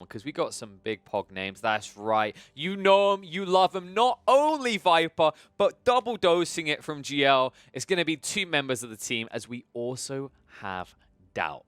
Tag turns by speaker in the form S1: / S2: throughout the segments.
S1: because we got some big pog names. That's right. You know them, you love them. Not only Viper, but double dosing it from GL. It's going to be 2 members of the team, as we also have Doubt.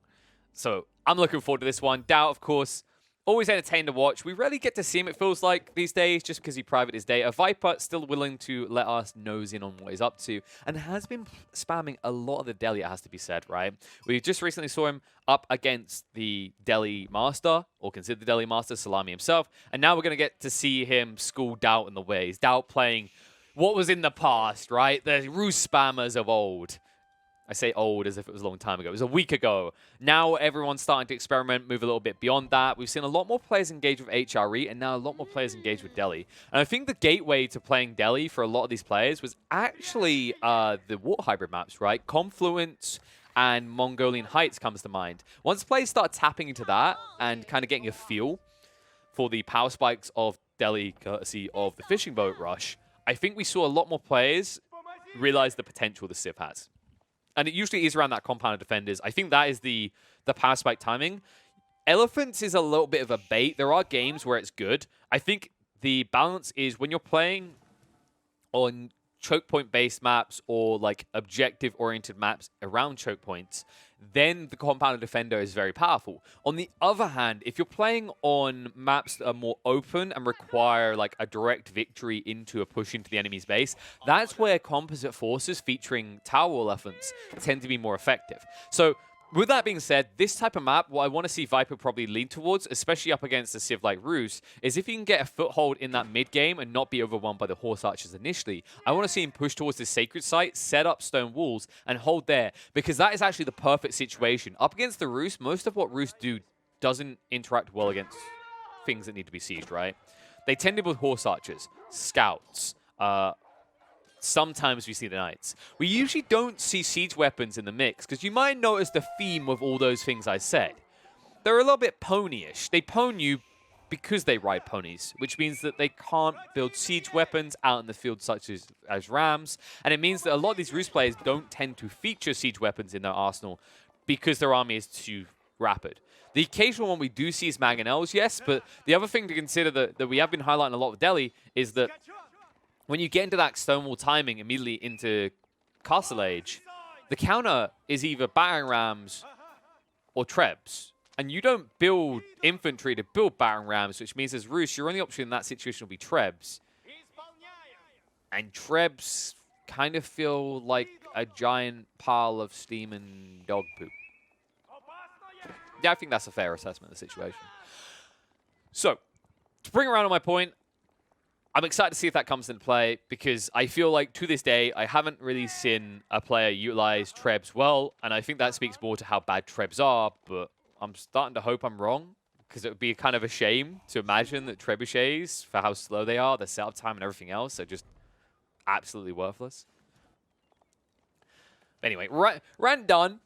S1: So I'm looking forward to this one. Doubt, of course, always entertaining to watch. We rarely get to see him, it feels like, these days, just because he private his data. Viper still willing to let us nose in on what he's up to, and has been spamming a lot of the Delhi, it has to be said, right? We just recently saw him up against the Delhi Master, or considered the Delhi Master, Salami himself, and now we're going to get to see him school Doubt in the ways. Doubt playing what was in the past, right? The Roost spammers of old. I say old as if it was a long time ago. It was a week ago. Now everyone's starting to experiment, move a little bit beyond that. We've seen a lot more players engage with HRE, and now a lot more players engage with Delhi. And I think the gateway to playing Delhi for a lot of these players was actually the water hybrid maps, right? Confluence and Mongolian Heights comes to mind. Once players start tapping into that and kind of getting a feel for the power spikes of Delhi, courtesy of the fishing boat rush, I think we saw a lot more players realize the potential the Civ has. And it usually is around that compound of defenders. I think that is the power spike timing. Elephants is a little bit of a bait. There are games where it's good. I think the balance is when you're playing on choke point based maps or like objective oriented maps around choke points, then the compound defender is very powerful. On the other hand, if you're playing on maps that are more open and require like a direct victory into a push into the enemy's base, that's where composite forces featuring tower elephants tend to be more effective. So with that being said, this type of map, what I want to see Viper probably lean towards, especially up against a Civ like Roost, is if he can get a foothold in that mid-game and not be overwhelmed by the Horse Archers initially, I want to see him push towards the Sacred Site, set up stone walls, and hold there, because that is actually the perfect situation. Up against the Roost, most of what Roost do doesn't interact well against things that need to be sieged, right? They tend to be with Horse Archers, Scouts, sometimes we see the Knights. We usually don't see siege weapons in the mix, because you might notice the theme of all those things I said. They're a little bit ponyish. They pwn you because they ride ponies, which means that they can't build siege weapons out in the field such as rams, and it means that a lot of these Roost players don't tend to feature siege weapons in their arsenal because their army is too rapid. The occasional one we do see is mangonels, yes, but the other thing to consider that we have been highlighting a lot with Delhi is that when you get into that Stonewall timing immediately into Castle Age, the counter is either battering rams or trebs. And you don't build infantry to build battering rams, which means as Roost, your only option in that situation will be trebs. And trebs kind of feel like a giant pile of steam and dog poop. Yeah, I think that's a fair assessment of the situation. So, to bring around on my point, I'm excited to see if that comes into play, because I feel like to this day, I haven't really seen a player utilize trebs well, and I think that speaks more to how bad trebs are, but I'm starting to hope I'm wrong, because it would be kind of a shame to imagine that trebuchets, for how slow they are, the setup time and everything else, are just absolutely worthless. Anyway, rant done.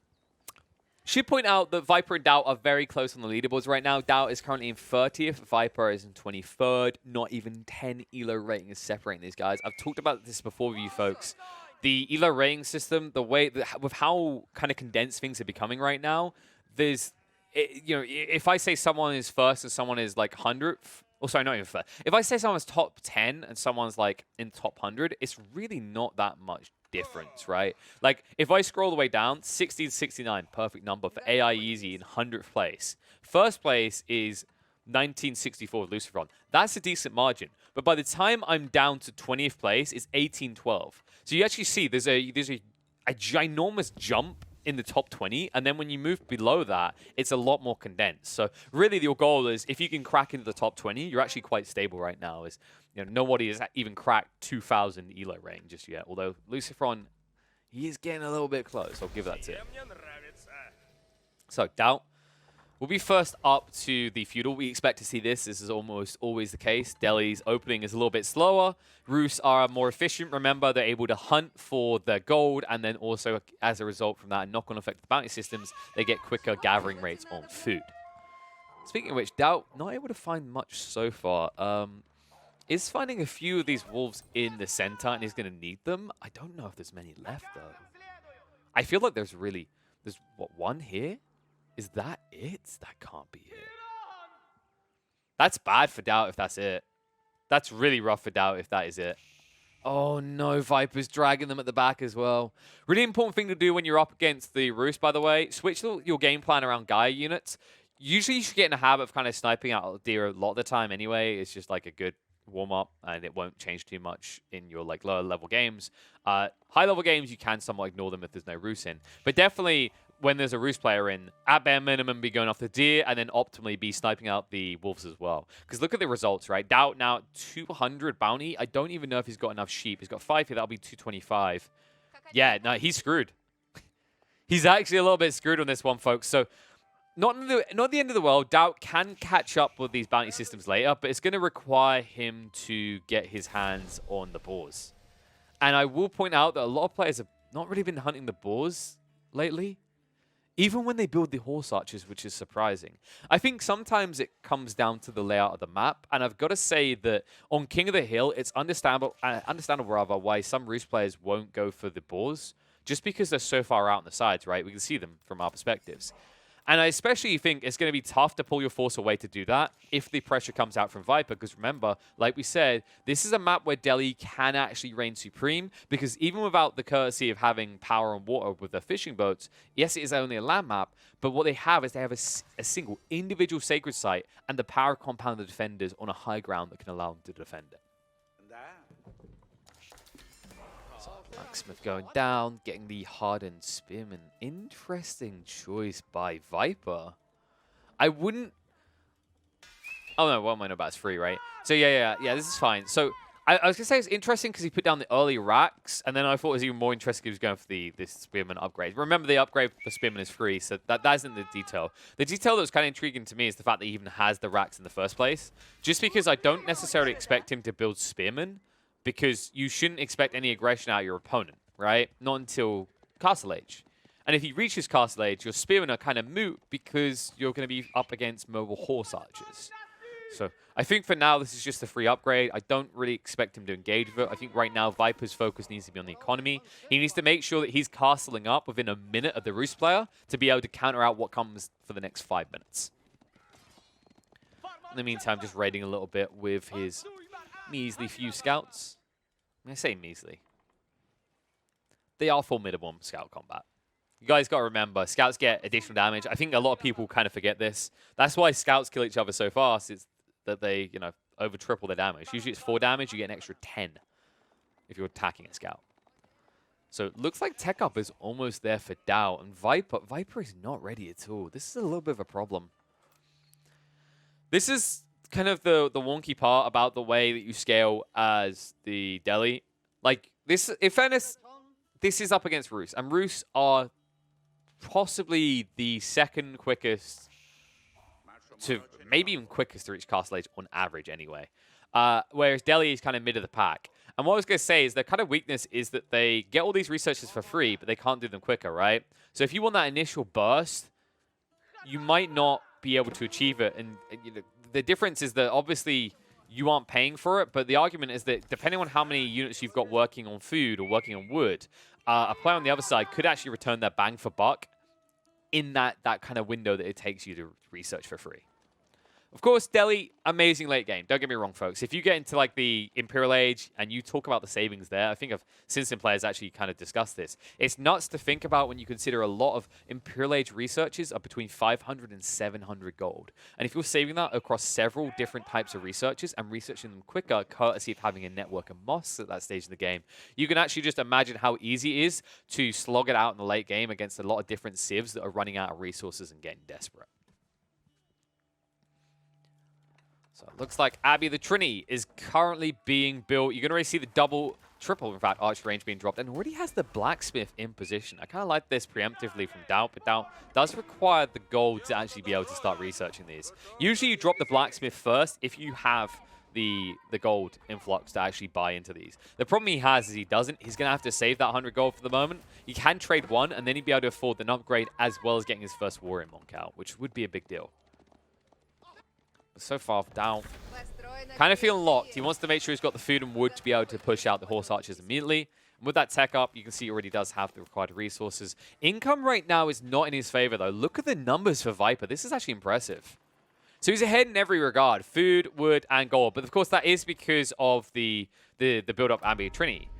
S1: Should point out that Viper and Doubt are very close on the leaderboards right now. Doubt is currently in 30th. Viper is in 23rd. Not even 10 ELO rating is separating these guys. I've talked about this before with you folks. The ELO rating system, the way that, with how kind of condensed things are becoming right now, there's, you know, if I say someone is first and someone is like 100th, oh, sorry, not even first. If I say someone's top 10 and someone's like in top 100, it's really not that much difference, right? Like, if I scroll the way down, 60 to 69, perfect number for AI Easy in 100th place. First place is 1964 with Luciferon. That's a decent margin. But by the time I'm down to 20th place, it's 1812. So you actually see there's a ginormous jump in the top 20, and then when you move below that, it's a lot more condensed. So really your goal is, if you can crack into the top 20, you're actually quite stable right now. Is, you know, nobody has even cracked 2,000 ELO rating just yet, although Luciferon, he is getting a little bit close. I'll give that to him. So Doubt will be first up to the feudal. We expect to see this. This is almost always the case. Delhi's opening is a little bit slower. Roosts are more efficient. Remember, they're able to hunt for their gold, and then also, as a result from that knock-on effect of the bounty systems, they get quicker gathering rates on food. Speaking of which, Doubt not able to find much so far. Is finding a few of these wolves in the center, and he's going to need them. I don't know if there's many left, though. I feel like there's what, one here? Is that it? That can't be it. That's bad for Doubt if that's it. That's really rough for Doubt if that is it. Oh no, Viper's dragging them at the back as well. Really important thing to do when you're up against the Roost, by the way. Switch your game plan around Gaia units. Usually you should get in a habit of kind of sniping out Deer a lot of the time anyway. It's just like a good warm-up, and it won't change too much in your like lower level games. High-level games, you can somewhat ignore them if there's no Roost in. But definitely, when there's a Roost player in, at bare minimum, be going off the Deer, and then optimally be sniping out the Wolves as well. Because look at the results, right? Doubt now 200 bounty. I don't even know if he's got enough sheep. He's got 5 here. That'll be 225. Yeah, no, he's screwed. He's actually a little bit screwed on this one, folks. So not the end of the world. Doubt can catch up with these bounty systems later, but it's going to require him to get his hands on the boars. And I will point out that a lot of players have not really been hunting the boars lately, even when they build the horse archers, which is surprising. I think sometimes it comes down to the layout of the map, and I've got to say that on King of the Hill, it's understandable rather, why some Roost players won't go for the boars, just because they're so far out on the sides, right? We can see them from our perspectives. And I especially think it's going to be tough to pull your force away to do that if the pressure comes out from Viper. Because remember, like we said, this is a map where Delhi can actually reign supreme. Because even without the courtesy of having power and water with their fishing boats, yes, it is only a land map. But what they have is they have a single individual sacred site and the power compound of defenders on a high ground that can allow them to defend it. Blacksmith going down, getting the hardened spearman. Interesting choice by Viper. I wouldn't... Oh no, what am I know about? It's free, right? So yeah, this is fine. So I was going to say it's interesting because he put down the early racks, and then I thought it was even more interesting he was going for this spearman upgrade. Remember, the upgrade for spearman is free, so that isn't the detail. The detail that was kind of intriguing to me is the fact that he even has the racks in the first place. Just because I don't necessarily expect him to build spearman, because you shouldn't expect any aggression out of your opponent, right? Not until Castle Age. And if he reaches Castle Age, your spearmen are kind of moot because you're going to be up against mobile horse archers. So I think for now, this is just a free upgrade. I don't really expect him to engage with it. I think right now, Viper's focus needs to be on the economy. He needs to make sure that he's castling up within a minute of the Roost player to be able to counter out what comes for the next 5 minutes. In the meantime, just raiding a little bit with his measly few scouts. I say measly. They are formidable in scout combat. You guys got to remember, scouts get additional damage. I think a lot of people kind of forget this. That's why scouts kill each other so fast. It's that they, over triple their damage. Usually it's 4 damage. You get an extra 10 if you're attacking a scout. So it looks like tech up is almost there for Doubt. And Viper is not ready at all. This is a little bit of a problem. This is kind of the wonky part about the way that you scale as the Delhi. Like, this, in fairness, this is up against Roost. And Roost are possibly the second quickest to, maybe even quickest to reach Castle Age on average anyway. Whereas Delhi is kind of mid of the pack. And what I was going to say is their kind of weakness is that they get all these researches for free, but they can't do them quicker, right? So if you want that initial burst, you might not be able to achieve it. And the difference is that obviously you aren't paying for it, but the argument is that depending on how many units you've got working on food or working on wood, a player on the other side could actually return their bang for buck in that kind of window that it takes you to research for free. Of course, Delhi, amazing late game. Don't get me wrong, folks. If you get into like the Imperial Age and you talk about the savings there, I think Sinsin players actually kind of discussed this. It's nuts to think about when you consider a lot of Imperial Age researches are between 500 and 700 gold. And if you're saving that across several different types of researches and researching them quicker, courtesy of having a network of mosques at that stage of the game, you can actually just imagine how easy it is to slog it out in the late game against a lot of different civs that are running out of resources and getting desperate. So it looks like Abbey the Trinity is currently being built. You're going to already see the triple, in fact, arch range being dropped. And already has the blacksmith in position. I kind of like this preemptively from Doubt, but Doubt does require the gold to actually be able to start researching these. Usually you drop the blacksmith first if you have the gold influx to actually buy into these. The problem he has is he doesn't. He's going to have to save that 100 gold for the moment. He can trade one, and then he'd be able to afford an upgrade as well as getting his first warrior monk out, which would be a big deal. So far, Down. Kind of feeling locked. He wants to make sure he's got the food and wood to be able to push out the horse archers immediately. And with that tech up, you can see he already does have the required resources. Income right now is not in his favor, though. Look at the numbers for Viper. This is actually impressive. So he's ahead in every regard, food, wood, and gold. But of course, that is because of the build-up Ambient Trinity.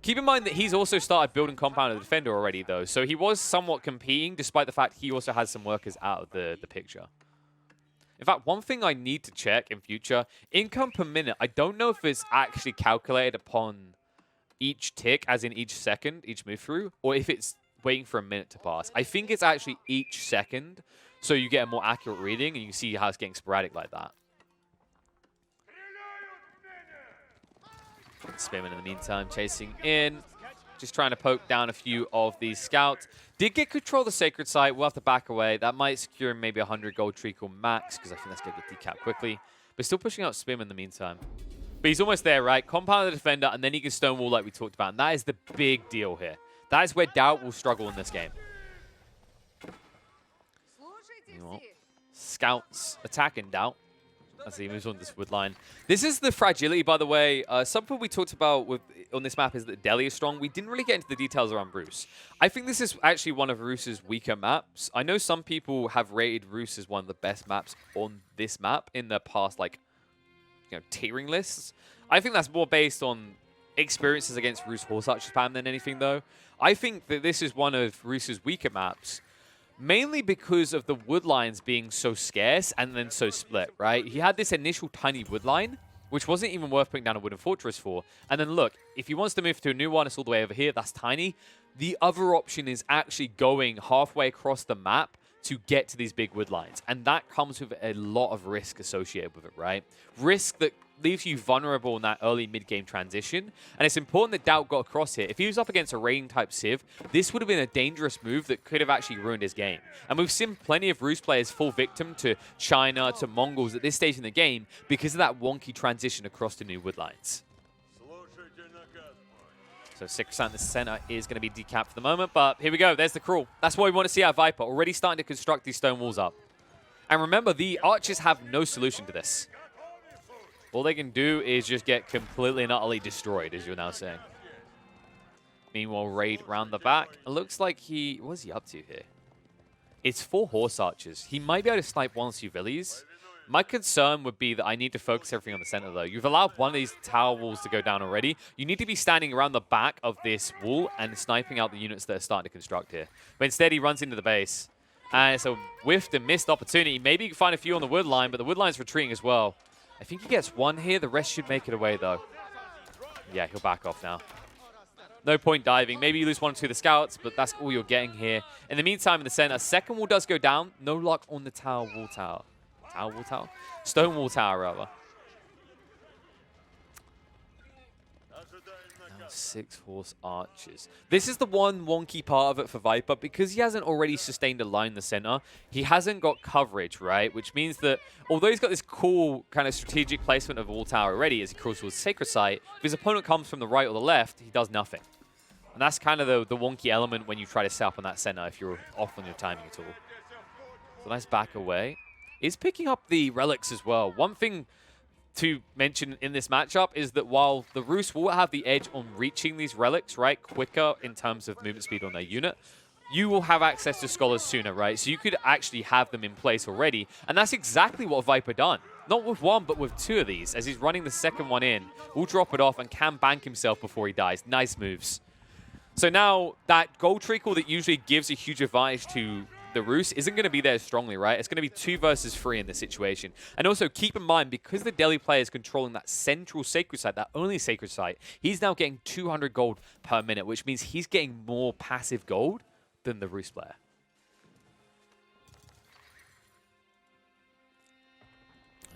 S1: Keep in mind that he's also started building Compound of the Defender already, though. So he was somewhat competing, despite the fact he also has some workers out of the picture. In fact, one thing I need to check in future, income per minute, I don't know if it's actually calculated upon each tick, as in each second, each move through, or if it's waiting for a minute to pass. I think it's actually each second, so you get a more accurate reading, and you see how it's getting sporadic like that. Spearman in the meantime chasing in, just trying to poke down a few of these scouts. Did get control of the Sacred Site. We'll have to back away. That might secure maybe 100 gold treacle max, because I think that's going to get decapped quickly. But still pushing out Spearman in the meantime. But he's almost there, right? Compound the Defender, and then he can Stonewall like we talked about. And that is the big deal here. That is where Doubt will struggle in this game. You know, scouts attacking Doubt as he moves on this wood line. This is the fragility, by the way. Something we talked about on this map is that Delhi is strong. We didn't really get into the details around Roos. I think this is actually one of Roos's weaker maps. I know some people have rated Roos as one of the best maps on this map in the past, like, you know, tiering lists. I think that's more based on experiences against Roos Horse Archer spam than anything, though. I think that this is one of Roos's weaker maps, mainly because of the wood lines being so scarce and then so split, right? He had this initial tiny wood line, which wasn't even worth putting down a wooden fortress for. And then look, if he wants to move to a new one, it's all the way over here. That's tiny. The other option is actually going halfway across the map to get to these big wood lines. And that comes with a lot of risk associated with it, right? Risk that leaves you vulnerable in that early mid-game transition. And it's important that Doubt got across here. If he was up against a raiding-type Civ, this would have been a dangerous move that could have actually ruined his game. And we've seen plenty of Roos players fall victim to China, to Mongols at this stage in the game because of that wonky transition across to new wood lines. So 6% in the center is going to be decapped for the moment, but here we go. There's the crawl. That's what we want to see out of Viper, already starting to construct these stone walls up. And remember, the archers have no solution to this. All they can do is just get completely and utterly destroyed, as you're now saying. Meanwhile, Raid around the back. It looks like he... What is he up to here? It's 4 horse archers. He might be able to snipe 1 Suvillies. My concern would be that I need to focus everything on the center, though. You've allowed one of these tower walls to go down already. You need to be standing around the back of this wall and sniping out the units that are starting to construct here. But instead, he runs into the base. And it's a whiffed and missed opportunity. Maybe you can find a few on the wood line, but the wood line's retreating as well. I think he gets 1 here. The rest should make it away, though. Yeah, he'll back off now. No point diving. Maybe you lose 1 or 2 of the scouts, but that's all you're getting here. In the meantime, in the center, second wall does go down. No luck on the tower wall tower. Tower wall tower? Stone wall tower, rather. Now 6 horse archers. This is the one wonky part of it for Viper. Because he hasn't already sustained a line in the center, he hasn't got coverage, right? Which means that although he's got this cool kind of strategic placement of wall tower already as he crawls towards the Sacred Site, if his opponent comes from the right or the left, he does nothing. And that's kind of the wonky element when you try to set up on that center if you're off on your timing at all. So nice back away. Is picking up the relics as well. One thing to mention in this matchup is that while the Roos will have the edge on reaching these relics, right, quicker in terms of movement speed on their unit, you will have access to Scholars sooner, right? So you could actually have them in place already. And that's exactly what Viper done. Not with 1, but with 2 of these. As he's running the second one in, will drop it off and can bank himself before he dies. Nice moves. So now that gold treacle that usually gives a huge advantage to the Roos isn't going to be there strongly, right? It's going to be 2 versus 3 in this situation. And also keep in mind, because the Delhi player is controlling that central Sacred Site, that only Sacred Site, he's now getting 200 gold per minute, which means he's getting more passive gold than the Roos player.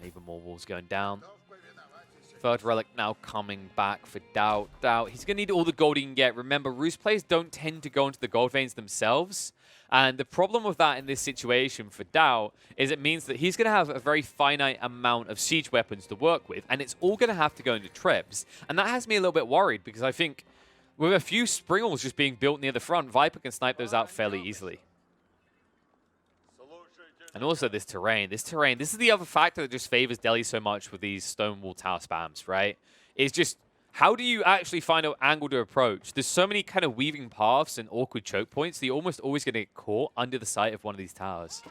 S1: Even more walls going down. Third relic now coming back for Doubt. Doubt, he's going to need all the gold he can get. Remember, Roos players don't tend to go into the gold veins themselves. And the problem with that in this situation for Doubt is it means that he's going to have a very finite amount of siege weapons to work with. And it's all going to have to go into Trebs. And that has me a little bit worried because I think with a few Springles just being built near the front, Viper can snipe those out fairly easily. And also this terrain. This is the other factor that just favors Delhi so much with these stone wall tower spams, right? It's just, how do you actually find an angle to approach? There's so many kind of weaving paths and awkward choke points that you're almost always going to get caught under the site of one of these towers.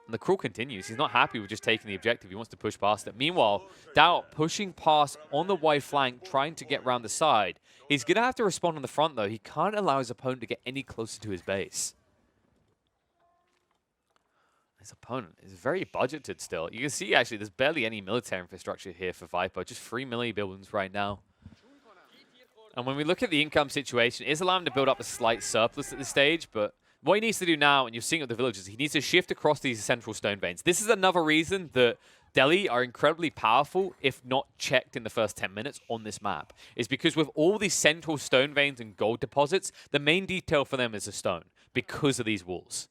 S1: And the crawl continues. He's not happy with just taking the objective. He wants to push past it. Meanwhile, Doubt pushing past on the wide flank, trying to get around the side. He's going to have to respond on the front, though. He can't allow his opponent to get any closer to his base. His opponent is very budgeted still. You can see, actually, there's barely any military infrastructure here for Viper. Just 3 milli buildings right now. And when we look at the income situation, it is allowing him to build up a slight surplus at this stage, but what he needs to do now, and you're seeing it with the villagers, he needs to shift across these central stone veins. This is another reason that Delhi are incredibly powerful, if not checked in the first 10 minutes on this map. Is because with all these central stone veins and gold deposits, the main detail for them is a stone because of these walls.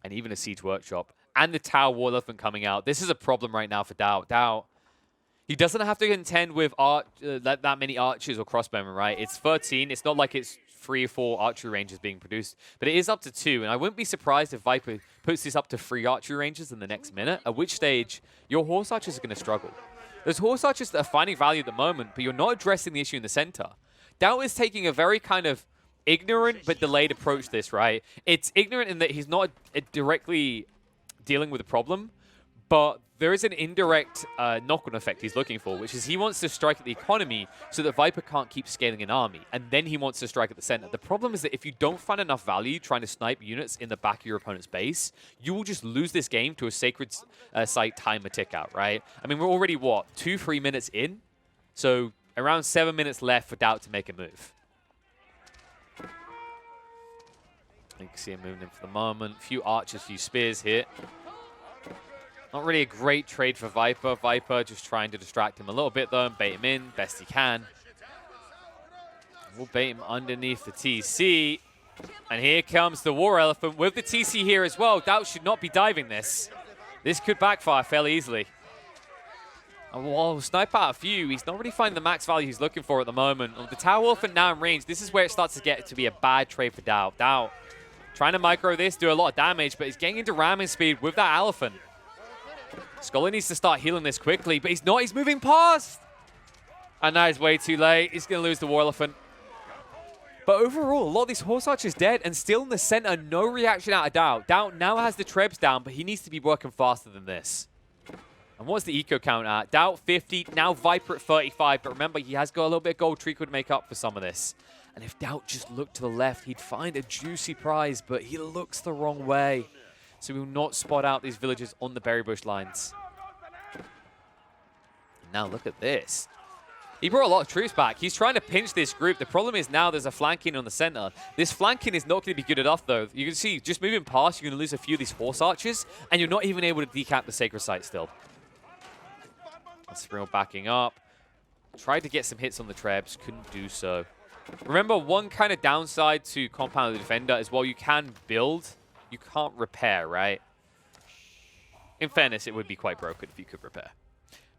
S1: And even a siege workshop. And the Tower War Elephant coming out. This is a problem right now for Doubt. Doubt, he doesn't have to contend with that many archers or crossbowmen, right? It's 13. It's not like it's 3 or 4 archery ranges being produced, but it is up to 2, and I wouldn't be surprised if Viper puts this up to 3 archery ranges in the next minute, at which stage your horse archers are going to struggle. There's horse archers that are finding value at the moment, but you're not addressing the issue in the center. Doubt is taking a very kind of ignorant but delayed approach to this, right? It's ignorant in that he's not directly dealing with the problem, but there is an indirect knock-on effect he's looking for, which is he wants to strike at the economy so that Viper can't keep scaling an army, and then he wants to strike at the center. The problem is that if you don't find enough value trying to snipe units in the back of your opponent's base, you will just lose this game to a sacred site timer tick out, right? I mean, we're already, what, 2-3 minutes in? So around 7 minutes left for Doubt to make a move. You can see him moving in for the moment. A few archers, a few spears here. Not really a great trade for Viper. Viper just trying to distract him a little bit, though, and bait him in best he can. We'll bait him underneath the TC. And here comes the War Elephant with the TC here as well. Doubt should not be diving this. This could backfire fairly easily. And while snipe out a few, he's not really finding the max value he's looking for at the moment. With the Tower Elephant now in range, this is where it starts to get to be a bad trade for Doubt. Doubt trying to micro this, do a lot of damage, but he's getting into ramming speed with that Elephant. Scholar needs to start healing this quickly, but he's not. He's moving past. And now he's way too late. He's going to lose the War Elephant. But overall, a lot of these horse archers dead, and still in the center, no reaction out of Doubt. Doubt now has the trebs down, but he needs to be working faster than this. And what's the eco count at? Doubt 50, now Viper at 35. But remember, he has got a little bit of gold tree could make up for some of this. And if Doubt just looked to the left, he'd find a juicy prize, but he looks the wrong way. So we will not spot out these villagers on the berry bush lines. And now look at this. He brought a lot of troops back. He's trying to pinch this group. The problem is now there's a flanking on the center. This flanking is not going to be good enough, though. You can see, just moving past, you're going to lose a few of these horse archers, and you're not even able to decap the sacred site still. Springle backing up. Tried to get some hits on the trebs. Couldn't do so. Remember, one kind of downside to Compound the Defender is while you can build, you can't repair, right? In fairness, it would be quite broken if you could repair.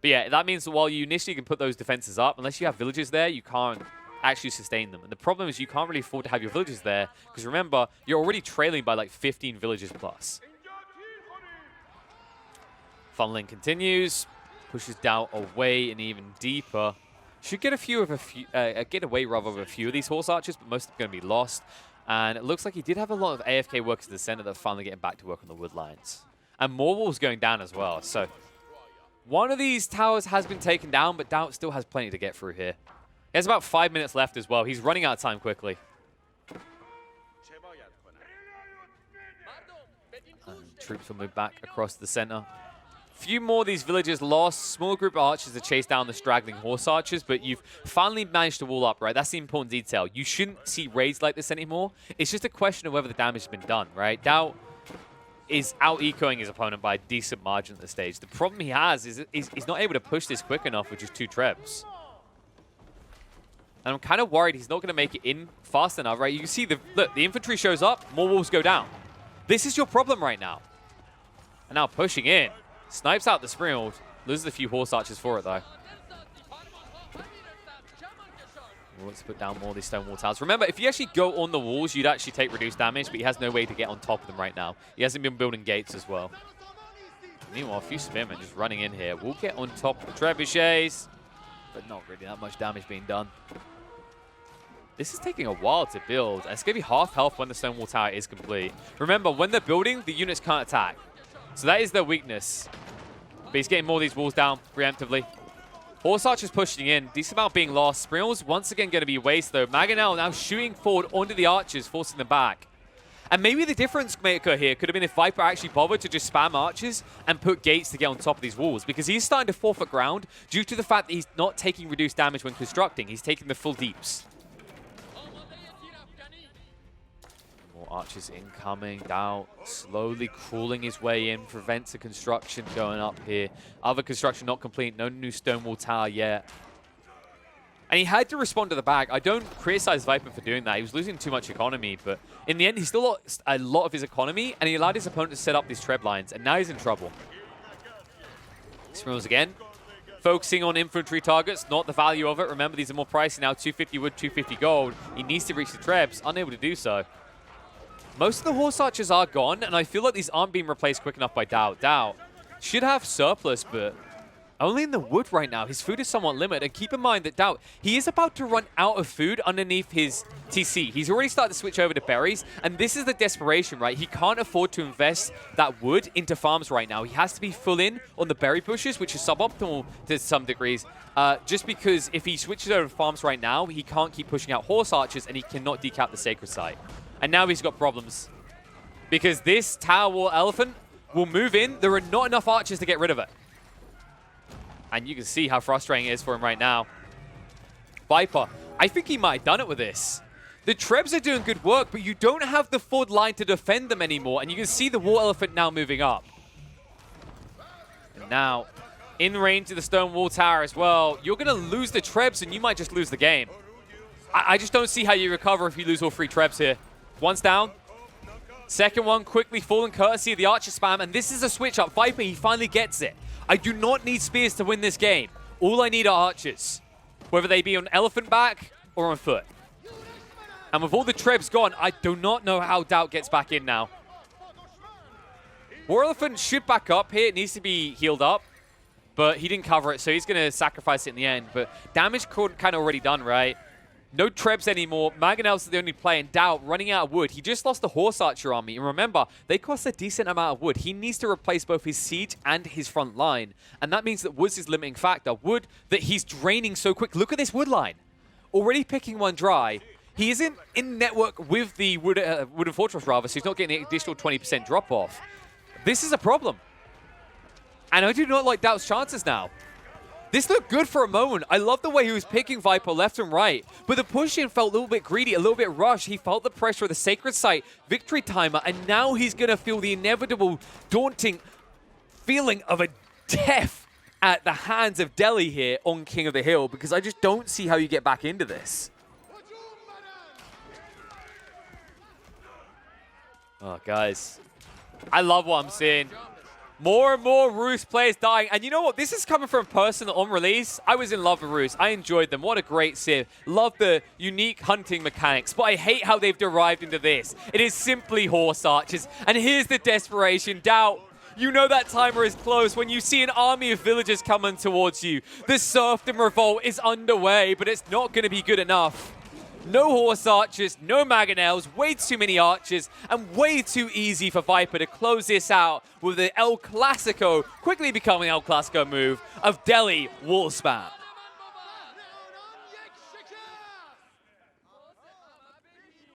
S1: But yeah, that means that while you initially can put those defenses up, unless you have villagers there, you can't actually sustain them. And the problem is you can't really afford to have your villagers there, because remember, you're already trailing by like 15 villagers plus. Funneling continues. Pushes Doubt away and even deeper. Should get get away rather with a few of these horse archers, but most of them going to be lost. And it looks like he did have a lot of AFK workers in the center that are finally getting back to work on the wood lines. And more walls going down as well. So one of these towers has been taken down, but Doubt still has plenty to get through here. He has about 5 minutes left as well. He's running out of time quickly. And troops will move back across the center. Few more of these villagers lost. Small group of archers to chase down the straggling horse archers, but you've finally managed to wall up, right? That's the important detail. You shouldn't see raids like this anymore. It's just a question of whether the damage has been done, right? Doubt is out-ecoing his opponent by a decent margin at this stage. The problem he has is he's not able to push this quick enough with just 2 trebs. And I'm kind of worried he's not going to make it in fast enough, right? You can see, look, the infantry shows up, more walls go down. This is your problem right now. And now pushing in. Snipes out the Springald. Loses a few horse archers for it, though. Let's put down more of these stone wall towers. Remember, if you actually go on the walls, you'd actually take reduced damage, but he has no way to get on top of them right now. He hasn't been building gates as well. Meanwhile, a few spearmen just running in here. We'll get on top of the trebuchets, but not really that much damage being done. This is taking a while to build. It's going to be half health when the stone wall tower is complete. Remember, when they're building, the units can't attack. So that is their weakness. But he's getting more of these walls down preemptively. Horse Archer's pushing in. Decent amount being lost. Springle's once again going to be wasted, though. Mangonel now shooting forward onto the archers, forcing them back. And maybe the difference maker here could have been if Viper actually bothered to just spam archers and put gates to get on top of these walls, because he's starting to forfeit ground due to the fact that he's not taking reduced damage when constructing. He's taking the full deeps. More archers incoming. Dao slowly crawling his way in, prevents the construction going up here. Other construction not complete. No new stone wall tower yet. And he had to respond to the back. I don't criticize Viper for doing that. He was losing too much economy, but in the end, he still lost a lot of his economy, and he allowed his opponent to set up these treb lines, and now he's in trouble. Springles again, focusing on infantry targets, not the value of it. Remember, these are more pricey now, 250 wood, 250 gold. He needs to reach the trebs, unable to do so. Most of the horse archers are gone, and I feel like these aren't being replaced quick enough by Dao. Dao should have surplus, but only in the wood right now. His food is somewhat limited. And keep in mind that Dao, he is about to run out of food underneath his TC. He's already started to switch over to berries. And this is the desperation, right? He can't afford to invest that wood into farms right now. He has to be full in on the berry pushes, which is suboptimal to some degrees. Just because if he switches over to farms right now, he can't keep pushing out horse archers and he cannot decap the sacred site. And now he's got problems. Because this Tower Wall Elephant will move in. There are not enough archers to get rid of it. And you can see how frustrating it is for him right now. Viper, I think he might have done it with this. The Trebs are doing good work, but you don't have the forward line to defend them anymore. And you can see the War Elephant now moving up. And now, in range of the Stone Wall Tower as well, you're going to lose the Trebs and you might just lose the game. I just don't see how you recover if you lose all 3 Trebs here. One's down. Second one quickly falling courtesy of the Archer spam. And this is a switch up. Viper, he finally gets it. I do not need spears to win this game. All I need are archers, whether they be on elephant back or on foot. And with all the trebs gone, I do not know how Doubt gets back in now. War Elephant should back up here. It needs to be healed up, but he didn't cover it, so he's going to sacrifice it in the end. But damage kind of already done, right? No trebs anymore. Mangonel's the only play, and Doubt running out of wood. He just lost the Horse Archer army. And remember, they cost a decent amount of wood. He needs to replace both his siege and his front line. And that means that wood's his limiting factor. Wood that he's draining so quick. Look at this wood line. Already picking one dry. He isn't in network with the Wooden Fortress, rather, so he's not getting the additional 20% drop-off. This is a problem. And I do not like Doubt's chances now. This looked good for a moment. I love the way he was picking Viper left and right. But the push-in felt a little bit greedy, a little bit rushed. He felt the pressure of the Sacred Site victory timer, and now he's going to feel the inevitable, daunting feeling of a death at the hands of Delhi here on King of the Hill, because I just don't see how you get back into this. Oh, guys. I love what I'm seeing. More and more Roost players dying. And you know what? This is coming from a person that on release, I was in love with Roost. I enjoyed them. What a great civ. Love the unique hunting mechanics. But I hate how they've derived into this. It is simply horse archers. And here's the desperation. Doubt. You know that timer is close when you see an army of villagers coming towards you. The serfdom revolt is underway, but it's not going to be good enough. No horse archers, no mangonels, way too many archers, and way too easy for Viper to close this out with the El Clasico, quickly becoming El Clasico move of Delhi Wall Spam.